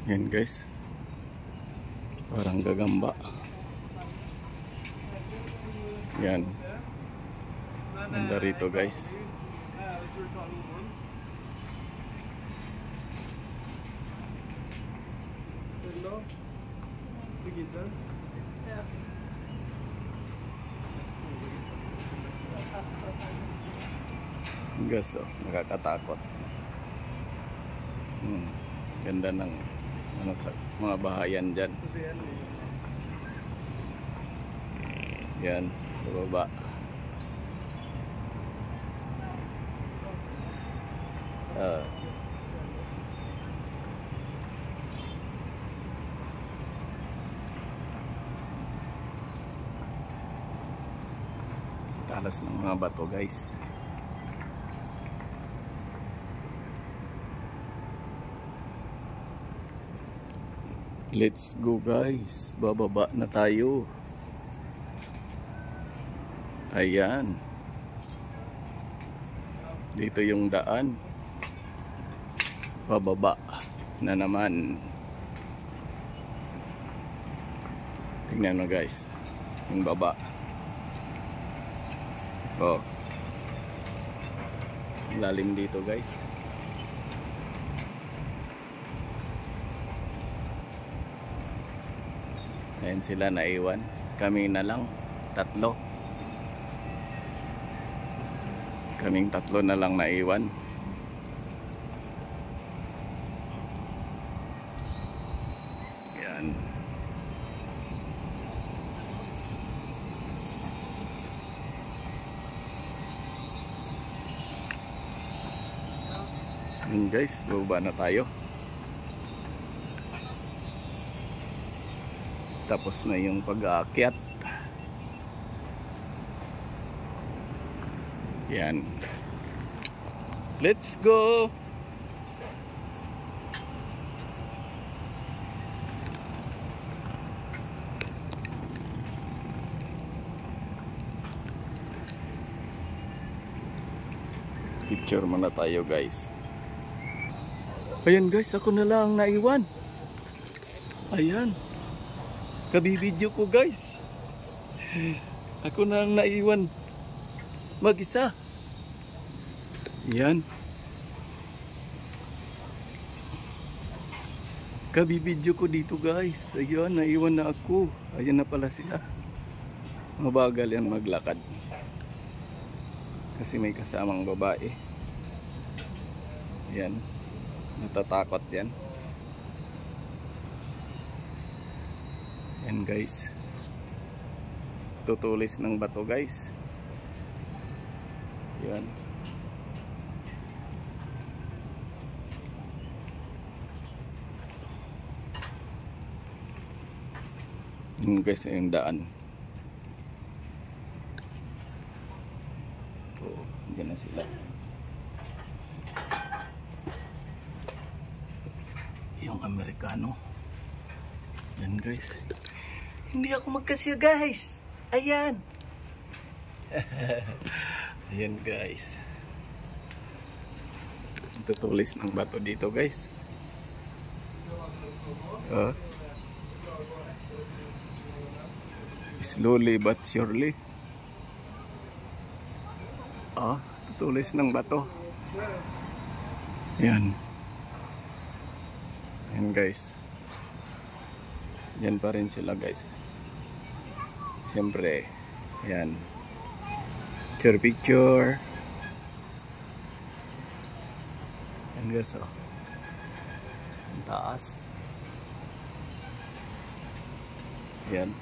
Yan guys, parang gagamba. Yan, ganda rito guys. Guys, oh, nakakatakot. Ganda ng sa mga bahayan dyan. Yan sa baba. Talas ng mga bato guys. Let's go guys, bababa na tayo. Ayan, dito yung daan, pababa na naman. Tingnan mo guys, yung baba. Oh, lalim dito guys. Ayan sila naiwan, kami na lang tatlo. Kaming tatlo na lang naiwan. Yan. Yan guys, bababa na tayo. Tapos na yung pag-aakyat. Yan. Let's go. Picture muna tayo guys. Ayan guys, ako na lang naiwan. Ayan. Kabibidyo ko guys. Ako na lang naiwan. Mag-isa. Yan. Kabibidyo ko dito guys. Ayun, naiwan na ako. Ayun na pala sila. Mabagal yan maglakad. Kasi may kasamang babae. Yan. Natatakot yan. Yan guys. Tutulis ng bato guys. Yan. Yung guys yung daan. Oh, yan na sila. Yung Amerikano. Yan guys. Hindi ako magkasya guys. Ayan. Ayan guys. Tutulis ng bato dito guys. Slowly but surely. Tutulis ng bato. Ayan. Ayan guys. Yan pa rin sila guys. Siyempre, ayan. Picture. Ayan guys, oh. Ang taas. Ayan.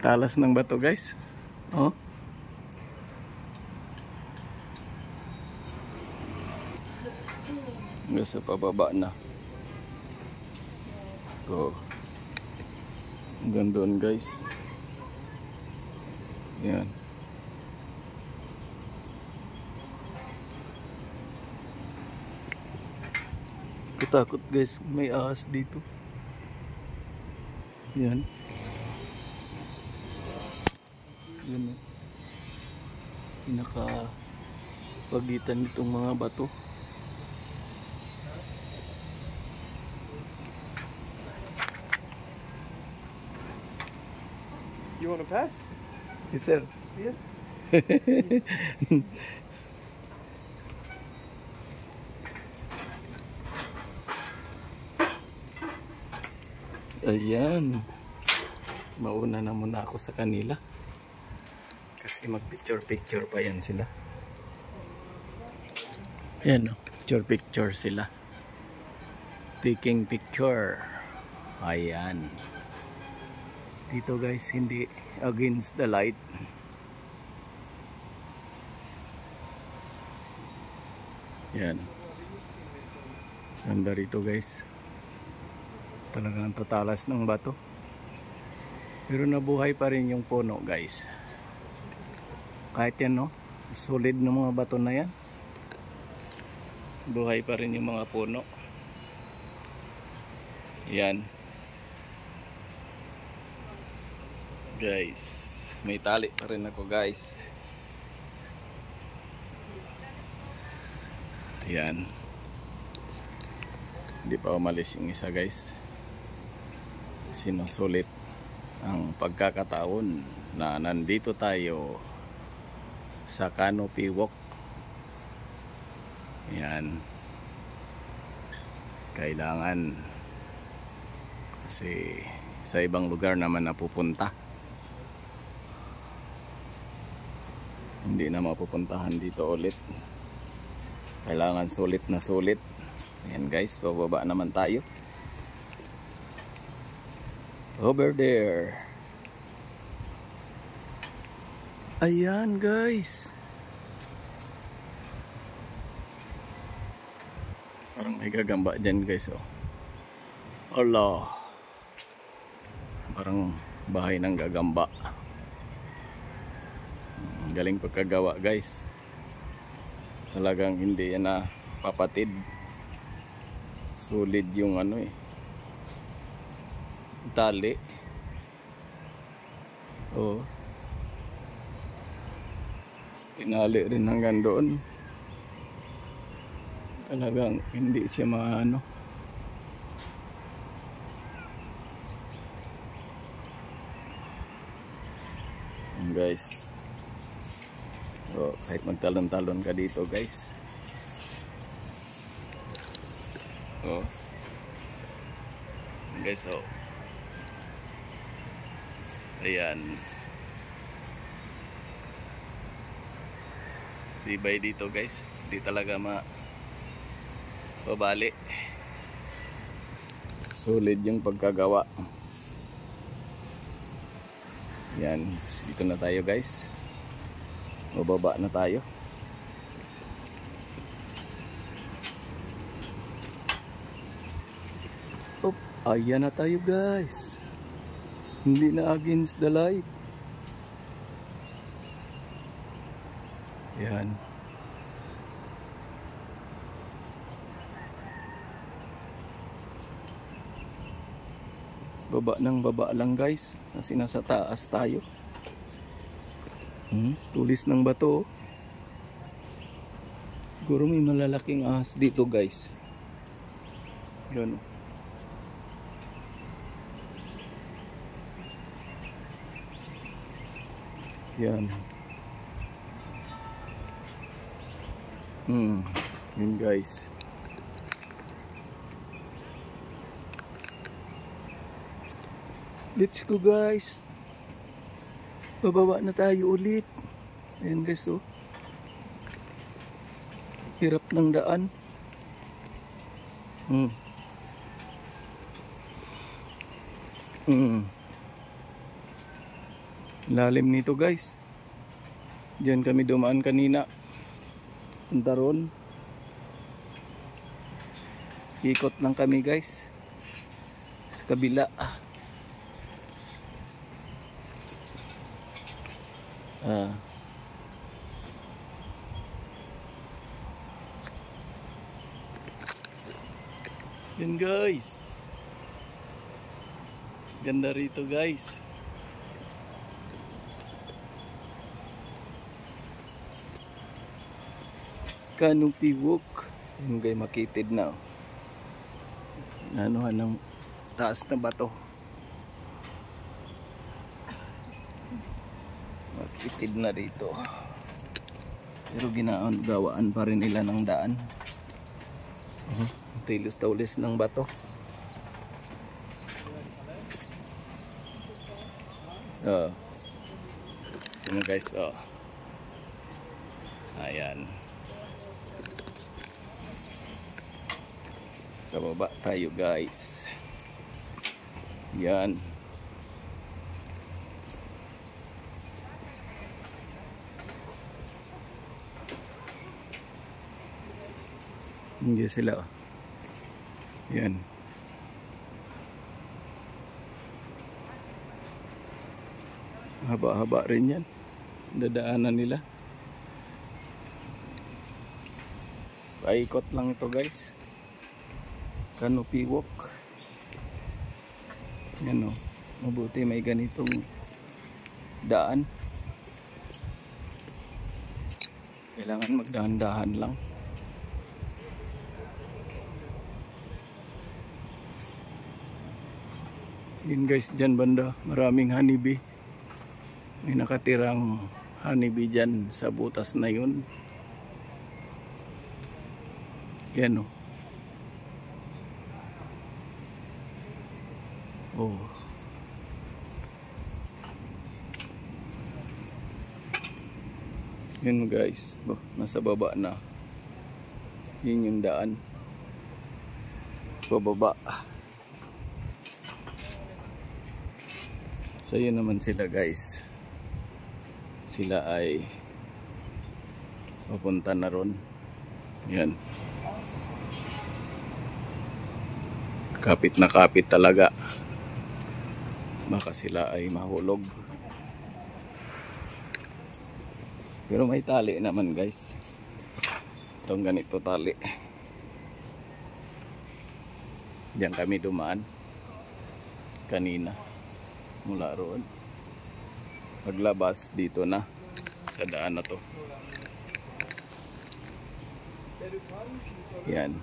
Talas ng bato guys. Oh. Nasa pababa na. Go. Hanggang doon guys. Yan. Katakot guys, may ahas dito. Yan. Yun, pinakapagitan nitong mga bato. You want to pass? Yes, sir. Yes. Ayan. Mauna na muna ako sa kanila. Kasi mag-picture-picture pa yan sila. Ayan, no? Picture-picture sila. Taking picture. Ayan. Dito guys, hindi against the light. Yan. Ganda rito guys. Talagang tatalas ng bato. Pero nabuhay pa rin yung puno guys. Kahit yan, no? Solid ng mga bato na yan. Buhay pa rin yung mga puno. Yan. Guys, may tali pa rin ako guys. Yan. Hindi pa umalis yung isa guys. Sinusulit ang pagkakataon na nandito tayo sa Canopy Walk. Yan. Kailangan kasi sa ibang lugar naman napupunta. Hindi na mapupuntahan dito ulit. Kailangan sulit na sulit. Ayan guys, bababa naman tayo. Over there. Ayan guys. Parang may gagamba dyan guys, oh. Allah. Parang bahay ng gagamba. Galing pagkagawa guys. Talagang hindi yan na papatid. Solid yung ano eh, tali. Oh. Tinali rin hanggang doon. Talagang hindi siya maano. Guys. Oh, kahit magtalon-talon ka dito guys. Oh. Guys, oh. Ayan. Tibay dito guys. Hindi talaga mababali. Solid yung pagkagawa. Yan. Dito na tayo guys. Bababa na tayo. Oh, ayan na tayo guys. Hindi na against the light. Yan. Baba ng baba lang guys. Kasi nasa taas tayo. Tulis ng bato. Siguro may malalaking ahas dito guys. Yan. Yan. Yun guys. Let's go guys. Bababa na tayo ulit. Ayan guys, oh. Hirap ng daan. Lalim nito guys. Diyan kami dumaan kanina. Punta ron. Ikot lang kami guys. Sa kabila. Yan guys. Ganda rito guys. Canopy walk. Yung gay makitid na. Nanuhan ng taas na bato. Makitid na dito. Pero gawaan pa rin nila ng daan. Tilis-taulis ng bato. Yun guys, ayan. Sa baba tayo guys. Yan. Hindi sila. Yan. Haba-haba rin yan. Dadaanan nila. Paikot lang ito guys. Canopy walk. Yan o. Mabuti may ganitong daan. Kailangan magdahan-dahan lang. Yun guys, dyan banda maraming honeybee. May nakatirang honeybee dyan sa butas na yun. Yan o. Oh. Yun guys, nasa baba na. Yun yung daan. Pababa. So yun naman sila guys. Sila ay papunta na ron. Yan. Kapit na kapit talaga. Baka sila ay mahulog. Pero may tali naman guys. Itong ganito tali. Diyan kami dumaan kanina. Mula roon. Paglabas dito na sa daan na to. Yan.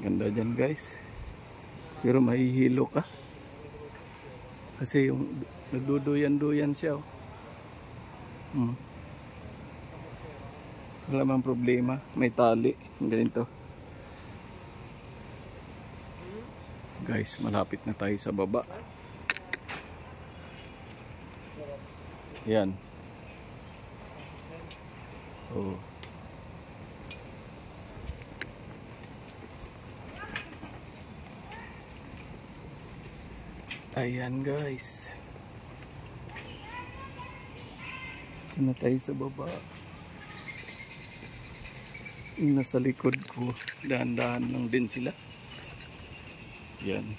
Ganda dyan guys. Pero mahihilo ka. Kasi yung nagduduyan-duyan siya. Wala mang problema. May tali. Ganito. Guys, malapit na tayo sa baba. Yan. Oh. Ayan guys. Ito na tayo sa baba. Yung nasa likod ko, dahan-dahan lang din sila. Yan.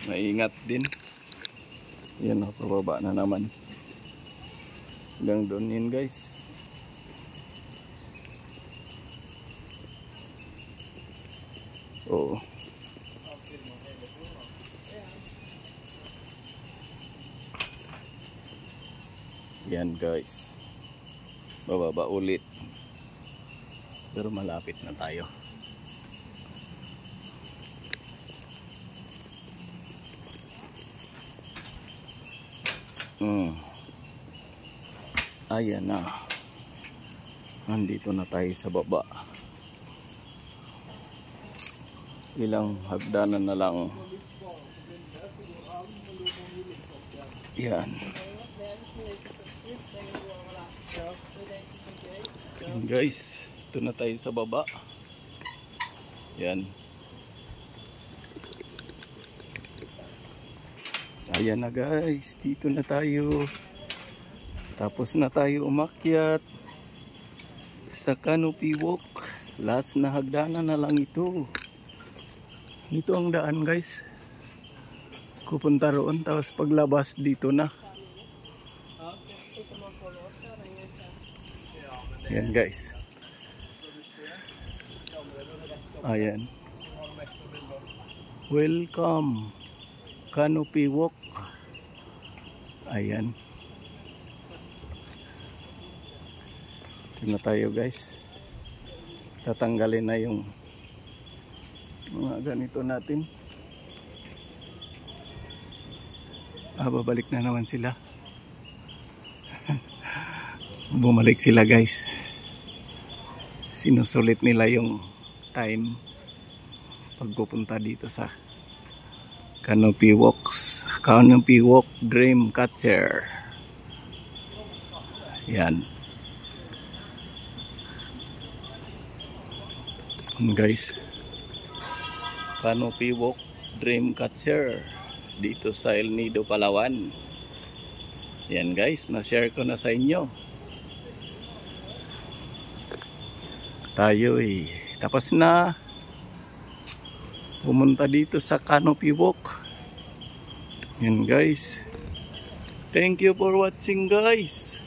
Maingat din. Yan o, pababa na naman. Hanggang doon yun guys. Oo. Yan guys. Bababa ulit. Pero malapit na tayo. Ayan na. Nandito na tayo sa baba. Ilang hagdanan na lang. Yan. Yan guys, ito na tayo sa baba. Yan. Ayan na guys, dito na tayo. Tapos na tayo umakyat sa Canopy Walk. Last na hagdanan na lang ito. Ito ang daan guys. Pupunta roon, tapos paglabas dito na. Yan guys. Ayan. Welcome Canopy walk. Ayan. Ito na tayo guys. Tatanggalin na yung mga ganito natin. Babalik na naman sila. Bumalik sila guys. Sinusulit nila yung time pagpupunta dito sa Canopy Walks, Canopy Walk Dreamcatcher. Yan. Guys, Canopy Walk Dreamcatcher dito sa El Nido, Palawan. Yan guys, na-share ko na sa inyo. Tayo tapos na pumunta dito sa Canopy Walk. Yan guys. Thank you for watching guys.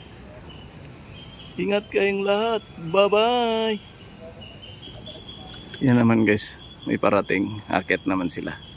Ingat kayong lahat. Bye bye. Yan naman guys, may parating. Akit naman sila.